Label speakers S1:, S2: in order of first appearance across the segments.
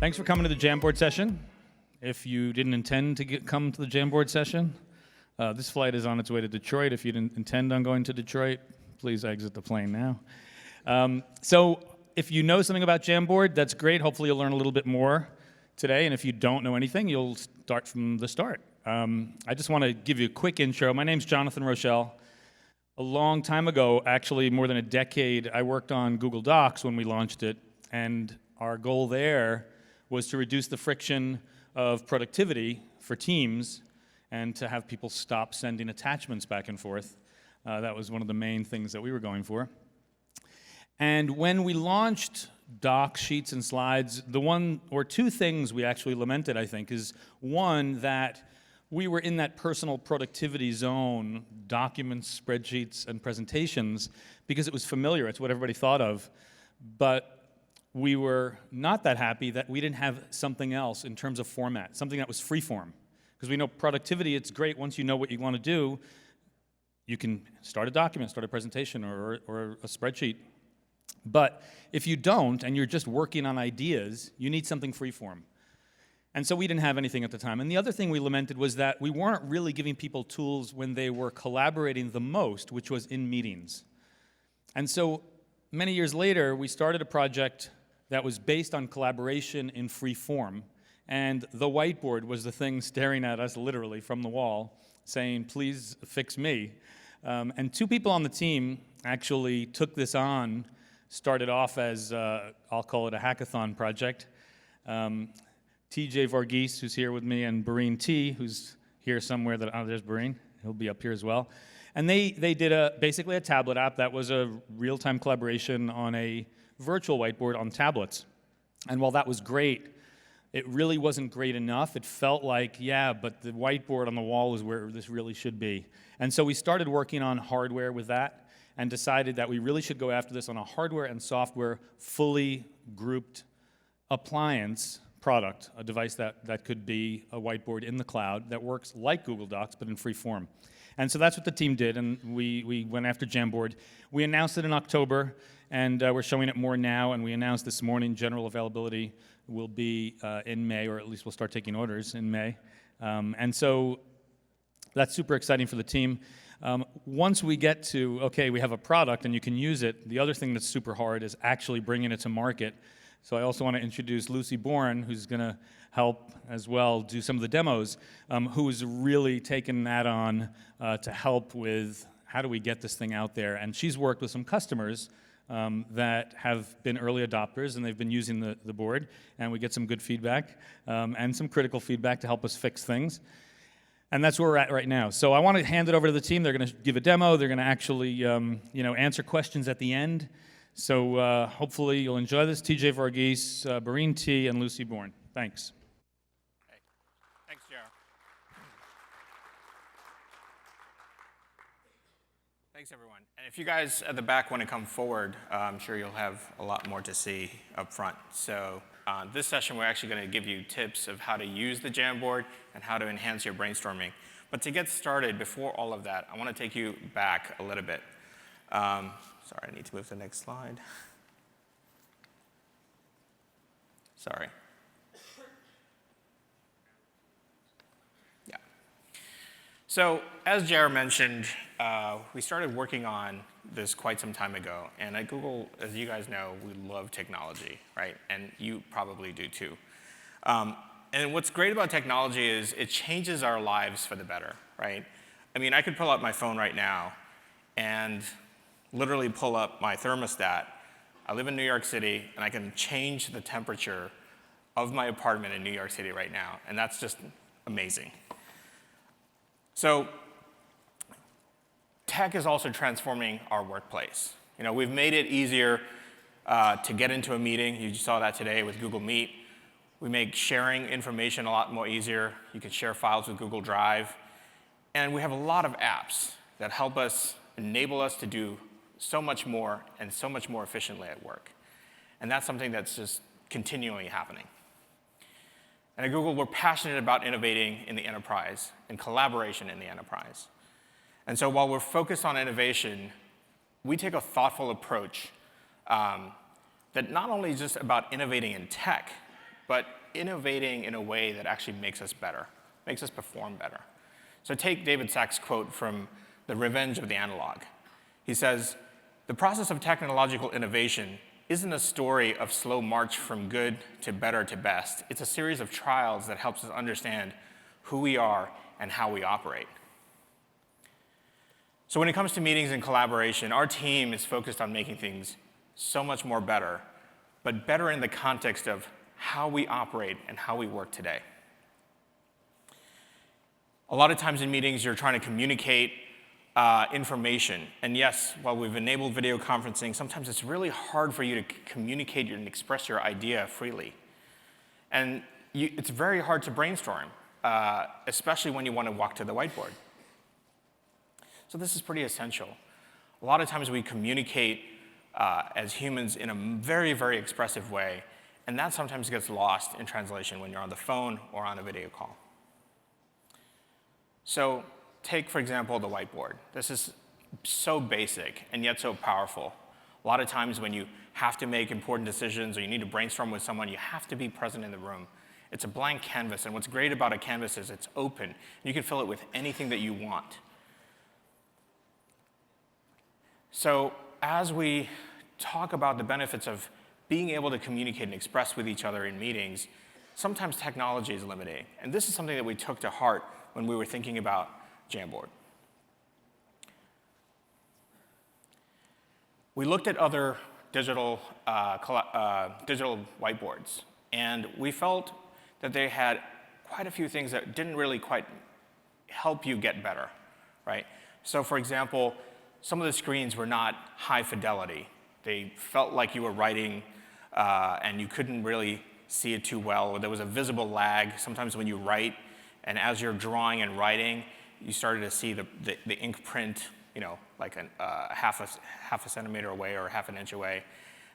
S1: Thanks for coming to the Jamboard session. If you didn't intend to come to the Jamboard session, this flight is on its way to Detroit. If you didn't intend on going to Detroit, please exit the plane now. So if you know something about Jamboard, that's great. Hopefully you'll learn a little bit more today. And if you don't know anything, you'll start from the start. I just want to give you a quick intro. My name's Jonathan Rochelle. A long time ago, actually more than a decade, I worked on Google Docs when we launched it. And our goal there was to reduce the friction of productivity for teams and to have people stop sending attachments back and forth. That was one of the main things that we were going for. And when we launched Docs, Sheets, and Slides, the one or two things we actually lamented, I think, is one, that we were in that personal productivity zone, documents, spreadsheets, and presentations, because it was familiar. It's what everybody thought of. But we were not that happy that we didn't have something else in terms of format, something that was free-form. Because we know productivity, it's great once you know what you want to do. You can start a document, start a presentation, or a spreadsheet. But if you don't, and you're just working on ideas, you need something free-form. And so we didn't have anything at the time. And the other thing we lamented was that we weren't really giving people tools when they were collaborating the most, which was in meetings. And so many years later, we started a project that was based on collaboration in free form. And the whiteboard was the thing staring at us literally from the wall, saying, please fix me. And two people on the team actually took this on, started off as, I'll call it a hackathon project. TJ Varghese, who's here with me, and Bareen T, who's here somewhere. There's Bareen. He'll be up here as well. And they did basically a tablet app that was a real-time collaboration on a virtual whiteboard on tablets. And while that was great, it really wasn't great enough. It felt like, yeah, but the whiteboard on the wall is where this really should be. And so we started working on hardware with that and decided that we really should go after this on a hardware and software fully grouped appliance product, a device that could be a whiteboard in the cloud that works like Google Docs but in free form. And so that's what the team did, and we went after Jamboard. We announced it in October, and we're showing it more now, and we announced this morning general availability will be in May, or at least we'll start taking orders in May. And so that's super exciting for the team. Once we get to, okay, we have a product and you can use it, the other thing that's super hard is actually bringing it to market. So I also want to introduce Lucy Bourne, who's going to help as well do some of the demos, who's really taken that on to help with how do we get this thing out there. And she's worked with some customers that have been early adopters, and they've been using the board, and we get some good feedback and some critical feedback to help us fix things. And that's where we're at right now. So I want to hand it over to the team. They're going to give a demo. They're going to actually answer questions at the end. So hopefully you'll enjoy this. TJ Varghese, Bareen T, and Lucy Bourne. Thanks.
S2: Hey. Thanks, Jared. Thanks, everyone. And if you guys at the back want to come forward, I'm sure you'll have a lot more to see up front. So this session, we're actually going to give you tips of how to use the Jamboard and how to enhance your brainstorming. But to get started, before all of that, I want to take you back a little bit. Sorry, I need to move to the next slide. Sorry. Yeah. So as Jared mentioned, we started working on this quite some time ago. And at Google, as you guys know, we love technology, right? And you probably do too. And what's great about technology is it changes our lives for the better, right? I mean, I could pull out my phone right now and literally pull up my thermostat. I live in New York City, and I can change the temperature of my apartment in New York City right now, and that's just amazing. So tech is also transforming our workplace. We've made it easier to get into a meeting. You saw that today with Google Meet. We make sharing information a lot more easier. You can share files with Google Drive. And we have a lot of apps that help us, enable us to do so much more and so much more efficiently at work. And that's something that's just continually happening. And at Google, we're passionate about innovating in the enterprise and collaboration in the enterprise. And so while we're focused on innovation, we take a thoughtful approach that not only is just about innovating in tech, but innovating in a way that actually makes us better, makes us perform better. So take David Sachs' quote from The Revenge of the Analog. He says, "The process of technological innovation isn't a story of slow march from good to better to best. It's a series of trials that helps us understand who we are and how we operate." So when it comes to meetings and collaboration, our team is focused on making things so much more better, but better in the context of how we operate and how we work today. A lot of times in meetings, you're trying to communicate information. And yes, while we've enabled video conferencing, sometimes it's really hard for you to communicate and express your idea freely. And it's very hard to brainstorm, especially when you want to walk to the whiteboard. So this is pretty essential. A lot of times we communicate as humans in a very, very expressive way, and that sometimes gets lost in translation when you're on the phone or on a video call. So take, for example, the whiteboard. This is so basic and yet so powerful. A lot of times when you have to make important decisions or you need to brainstorm with someone, you have to be present in the room. It's a blank canvas, and what's great about a canvas is it's open. You can fill it with anything that you want. So as we talk about the benefits of being able to communicate and express with each other in meetings, sometimes technology is limiting. And this is something that we took to heart when we were thinking about Jamboard. We looked at other digital whiteboards, and we felt that they had quite a few things that didn't really quite help you get better, right? So for example, some of the screens were not high fidelity. They felt like you were writing and you couldn't really see it too well. There was a visible lag sometimes when you write, and as you're drawing and writing, you started to see the ink print, like half a centimeter away or half an inch away.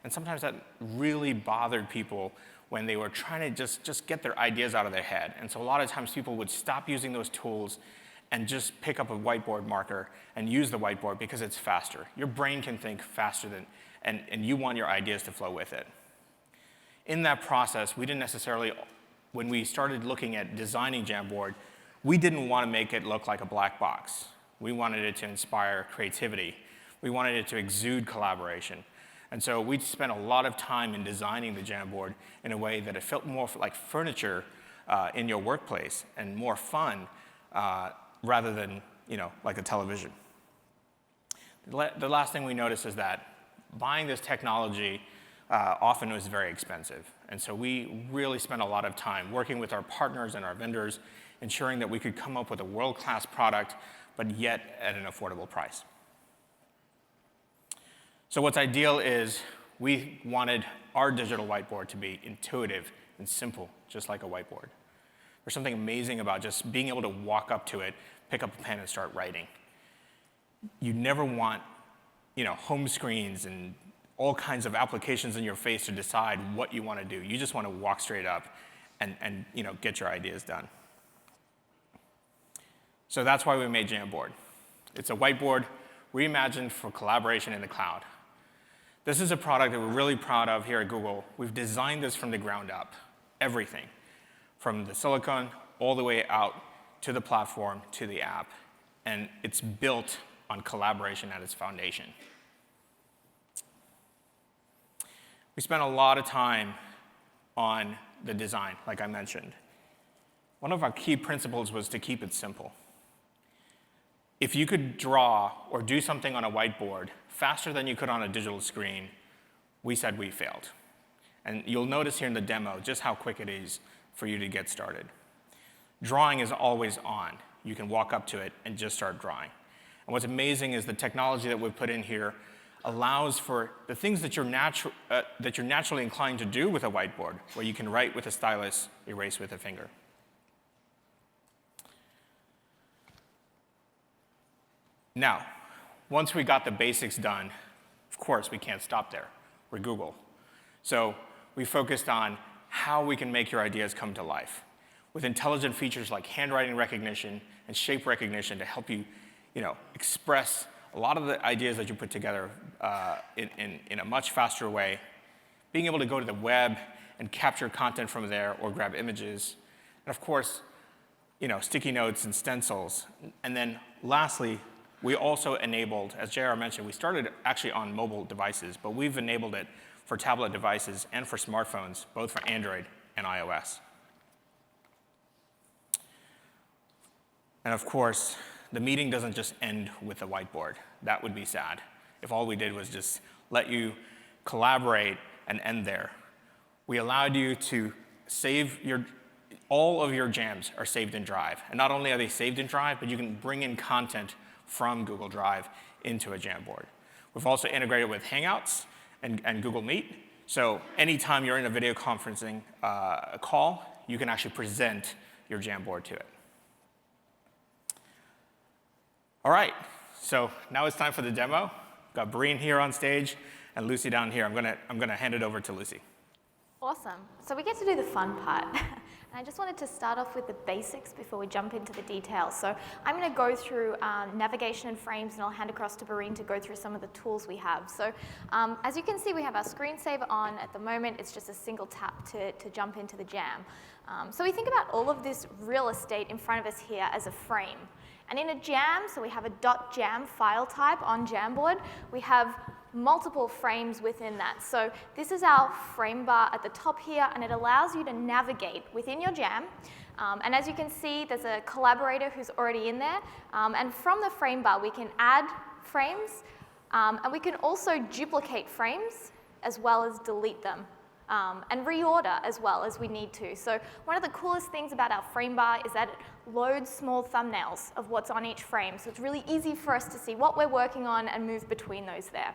S2: And sometimes that really bothered people when they were trying to just get their ideas out of their head. And so a lot of times people would stop using those tools and just pick up a whiteboard marker and use the whiteboard because it's faster. Your brain can think faster and you want your ideas to flow with it. In that process, we didn't necessarily, when we started looking at designing Jamboard, we didn't want to make it look like a black box. We wanted it to inspire creativity. We wanted it to exude collaboration. And so we spent a lot of time in designing the Jamboard in a way that it felt more like furniture in your workplace and more fun rather than like a television. The last thing we noticed is that buying this technology often was very expensive. And so we really spent a lot of time working with our partners and our vendors, ensuring that we could come up with a world-class product, but yet at an affordable price. So what's ideal is we wanted our digital whiteboard to be intuitive and simple, just like a whiteboard. There's something amazing about just being able to walk up to it, pick up a pen, and start writing. You never want, home screens and all kinds of applications in your face to decide what you want to do. You just want to walk straight up and get your ideas done. So that's why we made Jamboard. It's a whiteboard reimagined for collaboration in the cloud. This is a product that we're really proud of here at Google. We've designed this from the ground up, everything, from the silicon all the way out to the platform, to the app. And it's built on collaboration at its foundation. We spent a lot of time on the design, like I mentioned. One of our key principles was to keep it simple. If you could draw or do something on a whiteboard faster than you could on a digital screen, we said we failed. And you'll notice here in the demo just how quick it is for you to get started. Drawing is always on. You can walk up to it and just start drawing. And what's amazing is the technology that we've put in here allows for the things that you're naturally inclined to do with a whiteboard, where you can write with a stylus, erase with a finger. Now, once we got the basics done, of course, we can't stop there. We're Google. So we focused on how we can make your ideas come to life with intelligent features like handwriting recognition and shape recognition to help you, express a lot of the ideas that you put together in a much faster way. Being able to go to the web and capture content from there or grab images. And of course, sticky notes and stencils. And then lastly, we also enabled, as JR mentioned, we started actually on mobile devices, but we've enabled it for tablet devices and for smartphones, both for Android and iOS. And of course, the meeting doesn't just end with a whiteboard. That would be sad if all we did was just let you collaborate and end there. We allowed you to save all of your jams are saved in Drive. And not only are they saved in Drive, but you can bring in content from Google Drive into a Jamboard. We've also integrated with Hangouts and Google Meet. So anytime you're in a video conferencing call, you can actually present your Jamboard to it. All right, so now it's time for the demo. Got Breen here on stage and Lucy down here. I'm gonna hand it over to Lucy.
S3: Awesome. So we get to do the fun part. And I just wanted to start off with the basics before we jump into the details. So I'm going to go through navigation and frames, and I'll hand across to Breen to go through some of the tools we have. So as you can see, we have our screensaver on at the moment. It's just a single tap to jump into the jam. So we think about all of this real estate in front of us here as a frame. And in a jam, so we have a .jam file type on Jamboard, we have multiple frames within that. So this is our frame bar at the top here, and it allows you to navigate within your jam. And as you can see, there's a collaborator who's already in there. And from the frame bar, we can add frames, and we can also duplicate frames as well as delete them. And reorder as well as we need to. So one of the coolest things about our frame bar is that it loads small thumbnails of what's on each frame. So it's really easy for us to see what we're working on and move between those there.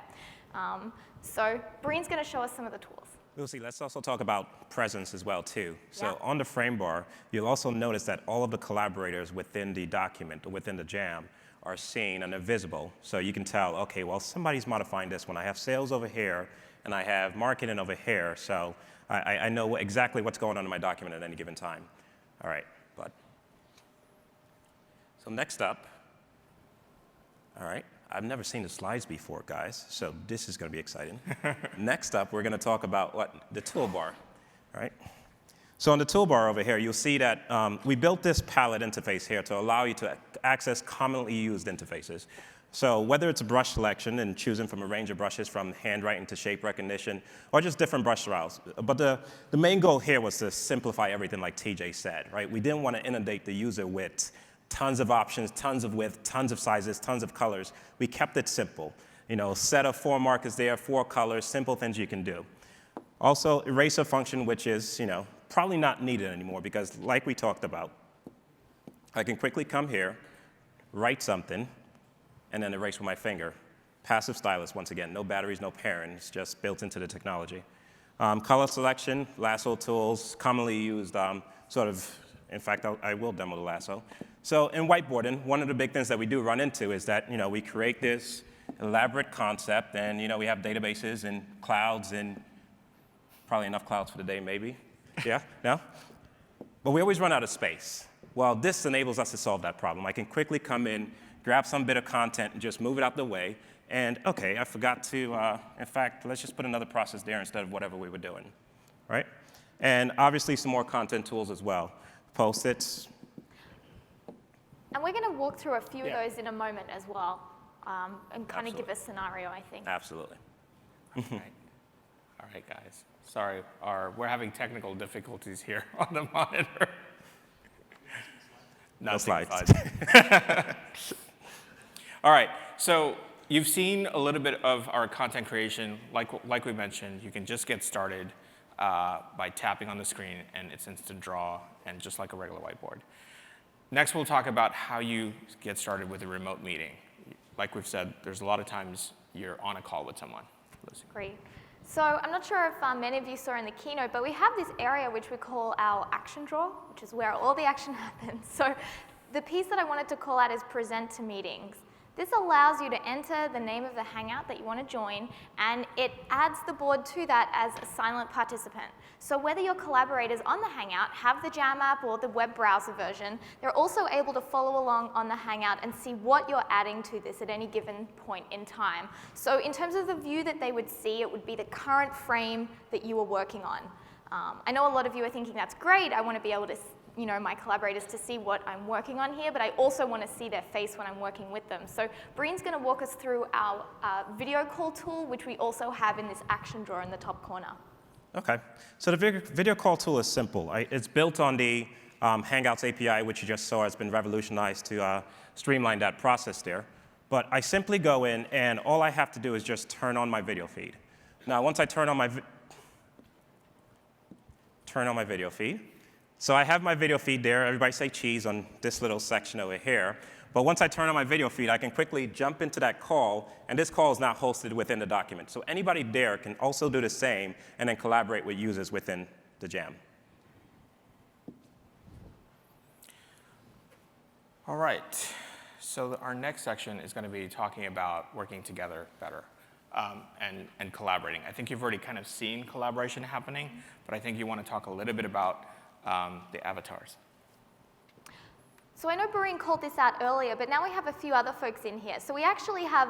S3: So Breen's going to show us some of the tools.
S4: Lucy, let's also talk about presence as well, too. So
S3: Yeah.
S4: on the frame bar, you'll also notice that all of the collaborators within the document or within the jam are seen and they're visible. So you can tell, OK, well, somebody's modifying this one. I have sales over here, and I have marketing over here, so I know exactly what's going on in my document at any given time. All right, bud. So next up, all right, I've never seen the slides before, guys, so this is going to be exciting. Next up, we're going to talk about the toolbar, all right? So on the toolbar over here, you'll see that we built this palette interface here to allow you to access commonly used interfaces. So whether it's brush selection and choosing from a range of brushes from handwriting to shape recognition, or just different brush styles. But the main goal here was to simplify everything like TJ said, right? We didn't want to inundate the user with tons of options, tons of width, tons of sizes, tons of colors. We kept it simple. Set of 4 markers there, 4 colors, simple things you can do. Also, eraser function, which is, probably not needed anymore because like we talked about, I can quickly come here, write something, and then erase with my finger. Passive stylus, once again, no batteries, no pairing, it's just built into the technology. Color selection, lasso tools, commonly used in fact, I will demo the lasso. So in whiteboarding, one of the big things that we do run into is that, we create this elaborate concept, and, we have databases and clouds, and probably enough clouds for the day, maybe. Yeah, no? But we always run out of space. Well, this enables us to solve that problem. I can quickly come in, grab some bit of content, and just move it out the way. And OK, I forgot to, in fact, let's just put another process there instead of whatever we were doing, right? And obviously, some more content tools as well. Post-its.
S3: And we're going to walk through a few of those in a moment as well, and kind of give a scenario, I think.
S4: Absolutely.
S2: All right, guys. Sorry, we're having technical difficulties here on the monitor.
S4: No slides.
S2: All right, so you've seen a little bit of our content creation. Like we mentioned, you can just get started by tapping on the screen, and it's instant draw, and just like a regular whiteboard. Next, we'll talk about how you get started with a remote meeting. Like we've said, there's a lot of times you're on a call with someone. Lucy.
S3: Great. So I'm not sure if many of you saw in the keynote, but we have this area which we call our action drawer, which is where all the action happens. So the piece that I wanted to call out is present to meetings. This allows you to enter the name of the Hangout that you want to join, and it adds the board to that as a silent participant. So whether your collaborators on the Hangout have the Jam app or the web browser version, they're also able to follow along on the Hangout and see what you're adding to this at any given point in time. So in terms of the view that they would see, it would be the current frame that you were working on. I know a lot of you are thinking that's great. I want to be able to, my collaborators to see what I'm working on here, but I also want to see their face when I'm working with them. So Breen's going to walk us through our video call tool, which we also have in this action drawer in the top corner.
S4: Okay, so the video call tool is simple. It's built on the Hangouts API, which you just saw has been revolutionized to streamline that process there. But I simply go in, and all I have to do is just turn on my video feed. Now, once I turn on my video feed, so I have my video feed there. Everybody say cheese on this little section over here. But once I turn on my video feed, I can quickly jump into that call, and this call is now hosted within the document. So anybody there can also do the same and then collaborate with users within the Jam.
S2: All right. So our next section is going to be talking about working together better and collaborating. I think you've already kind of seen collaboration happening, but I think you want to talk a little bit about the avatars.
S3: So I know Breen called this out earlier, but now we have a few other folks in here. So we actually have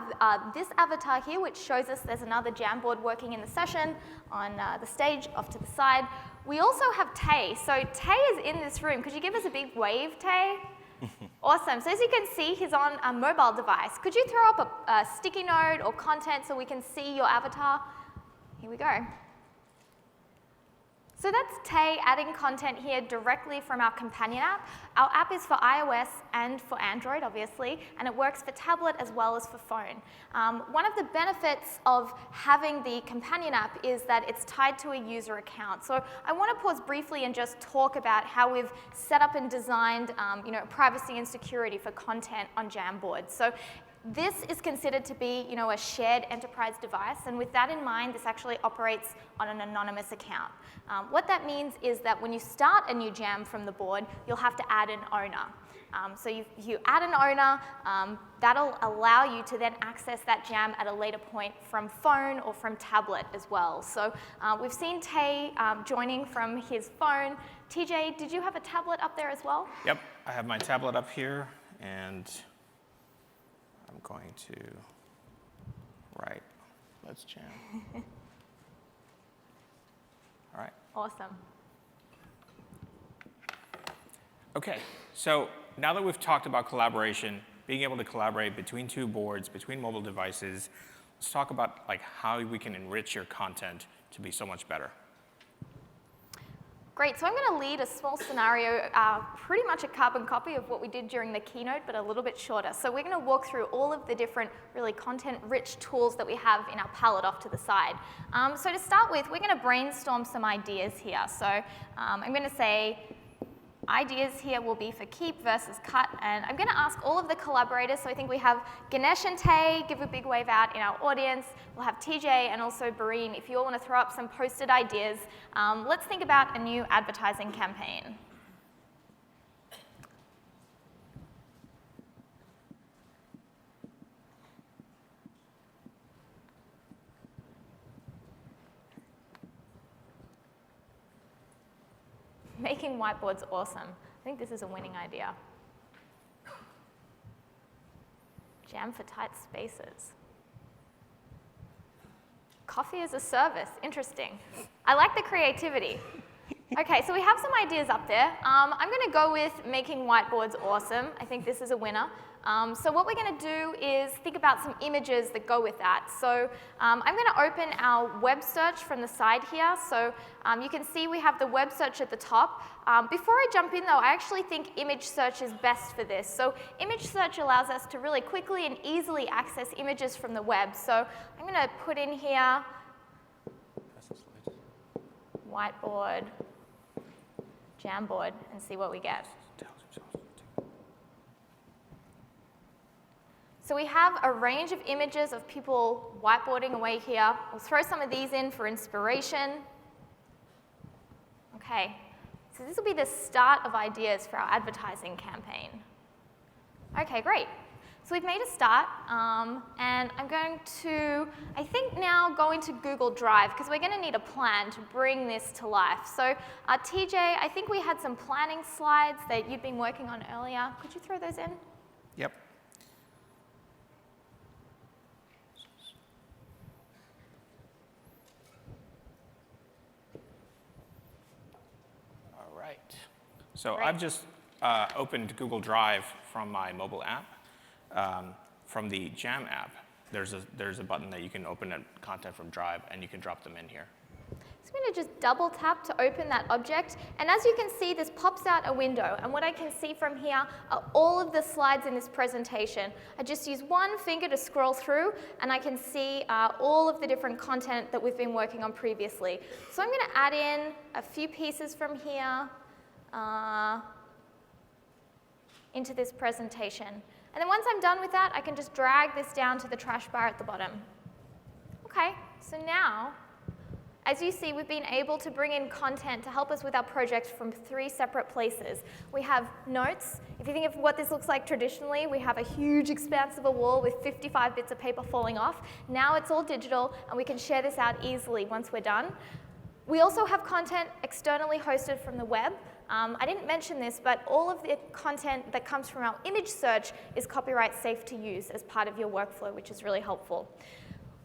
S3: this avatar here, which shows us there's another Jamboard working in the session on the stage off to the side. We also have Tay. So Tay is in this room. Could you give us a big wave, Tay? Awesome. So as you can see, he's on a mobile device. Could you throw up a sticky note or content so we can see your avatar? Here we go. So that's Tay adding content here directly from our companion app. Our app is for iOS and for Android, obviously, and it works for tablet as well as for phone. One of the benefits of having the companion app is that it's tied to a user account. So I want to pause briefly and just talk about how we've set up and designed privacy and security for content on Jamboard. So this is considered to be, a shared enterprise device, and with that in mind, this actually operates on an anonymous account. What that means is that when you start a new Jam from the board, you'll have to add an owner. So you add an owner, that'll allow you to then access that Jam at a later point from phone or from tablet as well. So we've seen Tay joining from his phone. TJ, did you have a tablet up there as well?
S2: Yep, I have my tablet up here, and I'm going to write, let's jam. All right.
S3: Awesome.
S2: Okay, so now that we've talked about collaboration, being able to collaborate between two boards, between mobile devices, let's talk about how we can enrich your content to be so much better.
S3: Great, so I'm going to lead a small scenario, pretty much a carbon copy of what we did during the keynote, but a little bit shorter. So we're going to walk through all of the different really content-rich tools that we have in our palette off to the side. So to start with, we're going to brainstorm some ideas here. So I'm going to say, ideas here will be for keep versus cut, and I'm going to ask all of the collaborators, so I think we have Ganesh and Tay, give a big wave out in our audience, we'll have TJ and also Breen, if you all want to throw up some posted ideas. Let's think about a new advertising campaign. Making whiteboards awesome. I think this is a winning idea. Jam for tight spaces. Coffee as a service, interesting. I like the creativity. Okay, so we have some ideas up there. I'm going to go with making whiteboards awesome. I think this is a winner. So what we're going to do is think about some images that go with that. So I'm going to open our web search from the side here. So you can see we have the web search at the top. Before I jump in, though, I actually think image search is best for this. So image search allows us to really quickly and easily access images from the web. So I'm going to put in here whiteboard, Jamboard, and see what we get. So we have a range of images of people whiteboarding away here. We'll throw some of these in for inspiration. Okay, so this will be the start of ideas for our advertising campaign. Okay, great. So we've made a start, and I'm going to, I think now, go into Google Drive, because we're going to need a plan to bring this to life. So TJ, I think we had some planning slides that you'd been working on earlier. Could you throw those in?
S2: Yep. So
S3: Great.
S2: I've just opened Google Drive from my mobile app. From the Jam app, there's a button that you can open content from Drive, and you can drop them in here.
S3: So I'm going to just double tap to open that object, and as you can see, this pops out a window, and what I can see from here are all of the slides in this presentation. I just use one finger to scroll through, and I can see all of the different content that we've been working on previously. So I'm going to add in a few pieces from here into this presentation. And then once I'm done with that, I can just drag this down to the trash bar at the bottom. Okay, so now, as you see, we've been able to bring in content to help us with our project from 3 separate places. We have notes. If you think of what this looks like traditionally, we have a huge expanse of a wall with 55 bits of paper falling off. Now it's all digital, and we can share this out easily once we're done. We also have content externally hosted from the web. I didn't mention this, but all of the content that comes from our image search is copyright safe to use as part of your workflow, which is really helpful.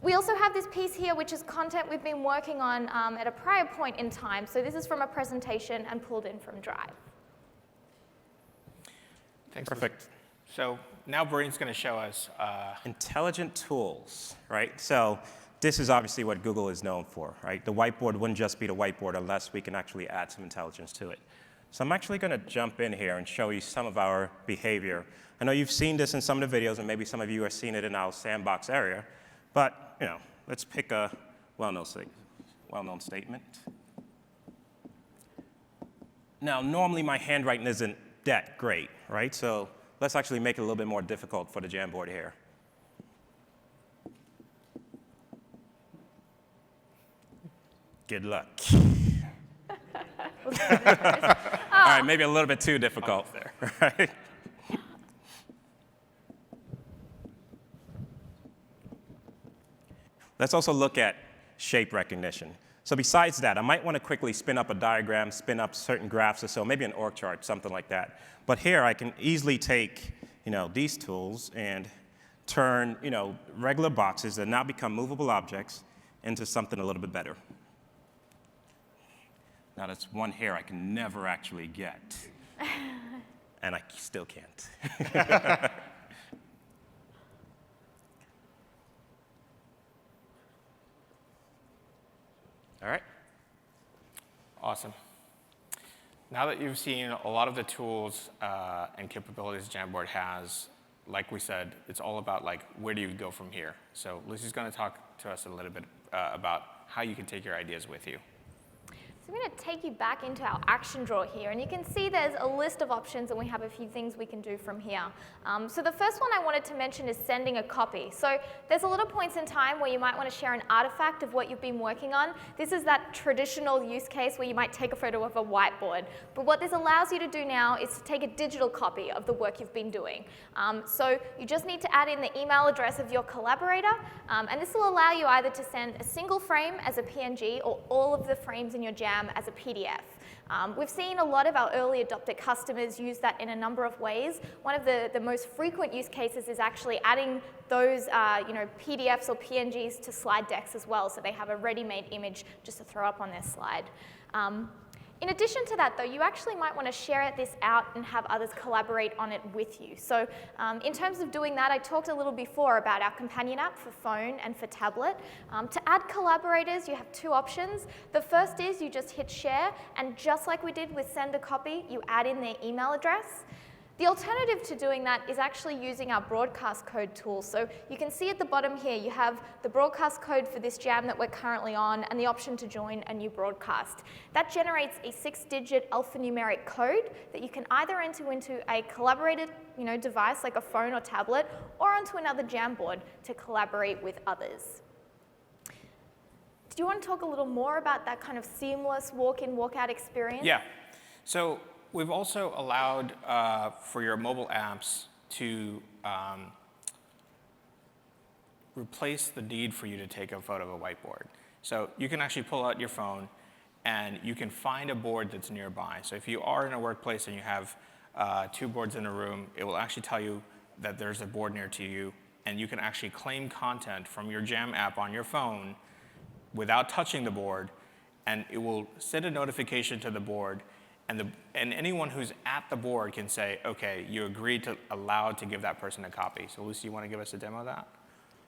S3: We also have this piece here, which is content we've been working on at a prior point in time. So this is from a presentation and pulled in from Drive.
S2: Thanks.
S4: Perfect.
S2: So now Brains's going to show us.
S4: Intelligent tools, right? So this is obviously what Google is known for, right? The whiteboard wouldn't just be the whiteboard unless we can actually add some intelligence to it. So I'm actually going to jump in here and show you some of our behavior. I know you've seen this in some of the videos, and maybe some of you are seeing it in our sandbox area. But let's pick a well-known statement. Now, normally my handwriting isn't that great, right? So let's actually make it a little bit more difficult for the Jamboard here. Good luck. All right, maybe a little bit too difficult there, right? Let's also look at shape recognition. So besides that, I might want to quickly spin up a diagram, spin up certain graphs or so, maybe an org chart, something like that. But here I can easily take these tools and turn regular boxes that now become movable objects into something a little bit better. Now that's one here I can never actually get. And I still can't. All right.
S2: Awesome. Now that you've seen a lot of the tools and capabilities Jamboard has, like we said, it's all about where do you go from here. So Lucy's going to talk to us a little bit about how you can take your ideas with you.
S3: So I'm going to take you back into our action drawer here, and you can see there's a list of options, and we have a few things we can do from here. So the first one I wanted to mention is sending a copy. So there's a lot of points in time where you might want to share an artifact of what you've been working on. This is that traditional use case where you might take a photo of a whiteboard. But what this allows you to do now is to take a digital copy of the work you've been doing. So you just need to add in the email address of your collaborator, and this will allow you either to send a single frame as a PNG or all of the frames in your Jam as a PDF. We've seen a lot of our early adopter customers use that in a number of ways. One of the most frequent use cases is actually adding those PDFs or PNGs to slide decks as well, so they have a ready-made image just to throw up on their slide. In addition to that, though, you actually might want to share this out and have others collaborate on it with you. So in terms of doing that, I talked a little before about our companion app for phone and for tablet. To add collaborators, you have 2 options. The first is you just hit share, and just like we did with send a copy, you add in their email address. The alternative to doing that is actually using our broadcast code tool. So you can see at the bottom here, you have the broadcast code for this Jam that we're currently on and the option to join a new broadcast. That generates a 6-digit alphanumeric code that you can either enter into a collaborated device like a phone or tablet, or onto another Jamboard to collaborate with others. Do you want to talk a little more about that kind of seamless walk-in, walk-out experience?
S2: Yeah. So we've also allowed for your mobile apps to replace the need for you to take a photo of a whiteboard. So you can actually pull out your phone, and you can find a board that's nearby. So if you are in a workplace and you have 2 boards in a room, it will actually tell you that there's a board near to you, and you can actually claim content from your Jam app on your phone without touching the board, and it will send a notification to the board. and anyone who's at the board can say, okay, you agreed to allowed to give that person a copy. So Lucy, you want to give us a demo of that?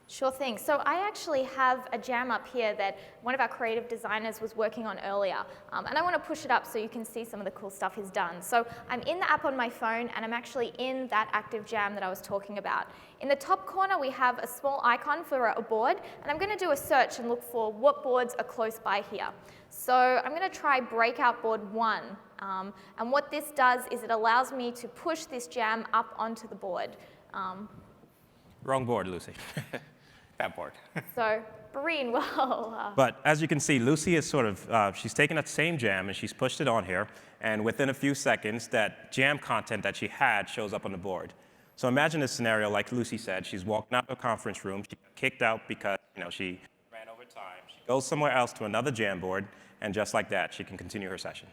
S3: Sure thing. So I actually have a jam up here that one of our creative designers was working on earlier. And I want to push it up so you can see some of the cool stuff he's done. So I'm in the app on my phone, and I'm actually in that active jam that I was talking about. In the top corner, we have a small icon for a board, and I'm going to do a search and look for what boards are close by here. So I'm going to try Breakout Board 1. And what this does is it allows me to push this jam up onto the board.
S4: Wrong board, Lucy.
S2: That board.
S3: So, Breen, well.
S4: But as you can see, Lucy is sort of, she's taken that same jam and she's pushed it on here. And within a few seconds, that jam content that she had shows up on the board. So imagine this scenario, like Lucy said, she's walking out of a conference room, she got kicked out because she ran over time. She goes somewhere else to another Jamboard, and just like that, she can continue her session.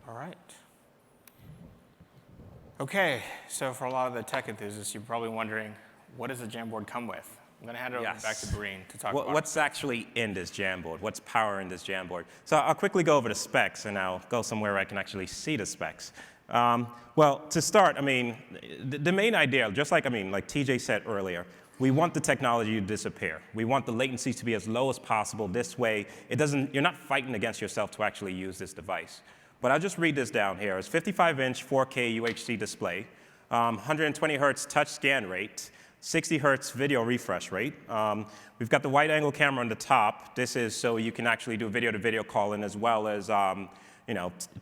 S2: All right. Okay, so for a lot of the tech enthusiasts, you're probably wondering, what does the Jamboard come with? I'm going to hand it over back to Breen to talk about
S4: what's actually in this Jamboard. What's powering this Jamboard? So I'll quickly go over the specs, and I'll go somewhere where I can actually see the specs. Well, to start, I mean, the main idea, just like TJ said earlier, we want the technology to disappear. We want the latency to be as low as possible. This way, you're not fighting against yourself to actually use this device. But I'll just read this down here. It's 55-inch 4K UHD display, 120 hertz touch scan rate, 60 hertz video refresh rate. We've got the wide-angle camera on the top. This is so you can actually do video-to-video calling as well as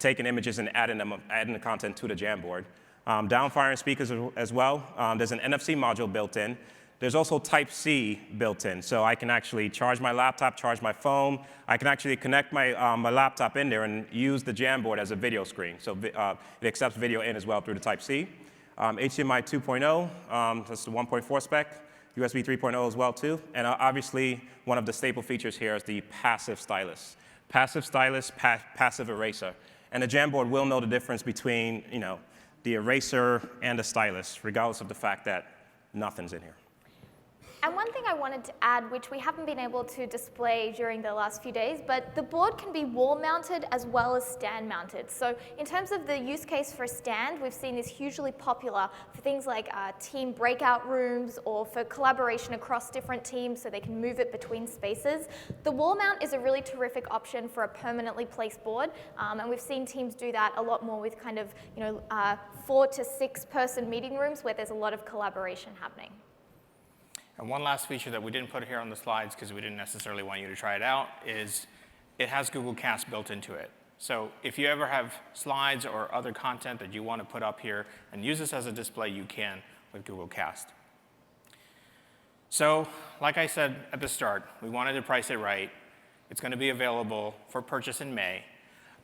S4: taking images and adding the content to the Jamboard. Downfiring speakers as well. There's an NFC module built in. There's also Type-C built in, so I can actually charge my laptop, charge my phone. I can actually connect my laptop in there and use the Jamboard as a video screen. So it accepts video in as well through the Type-C. HDMI 2.0, that's the 1.4 spec. USB 3.0 as well too. And obviously, one of the staple features here is the passive stylus. Passive stylus, passive eraser. And the Jamboard will know the difference between the eraser and the stylus, regardless of the fact that nothing's in here.
S3: And one thing I wanted to add, which we haven't been able to display during the last few days, but the board can be wall-mounted as well as stand-mounted. So in terms of the use case for a stand, we've seen this hugely popular for things like team breakout rooms or for collaboration across different teams so they can move it between spaces. The wall mount is a really terrific option for a permanently placed board, and we've seen teams do that a lot more with kind of 4 to 6 person meeting rooms where there's a lot of collaboration happening.
S2: And one last feature that we didn't put here on the slides because we didn't necessarily want you to try it out is it has Google Cast built into it. So if you ever have slides or other content that you want to put up here and use this as a display, you can with Google Cast. So like I said at the start, we wanted to price it right. It's going to be available for purchase in May.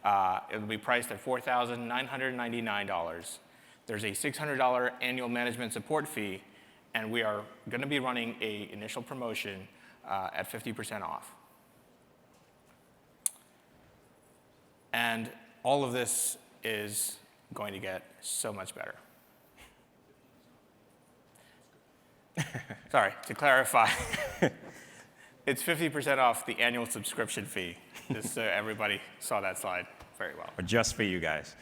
S2: It will be priced at $4,999. There's a $600 annual management support fee, and we are going to be running an initial promotion at 50% off. And all of this is going to get so much better. Sorry, to clarify, it's 50% off the annual subscription fee, just so everybody saw that slide very well.
S4: Or just for you guys.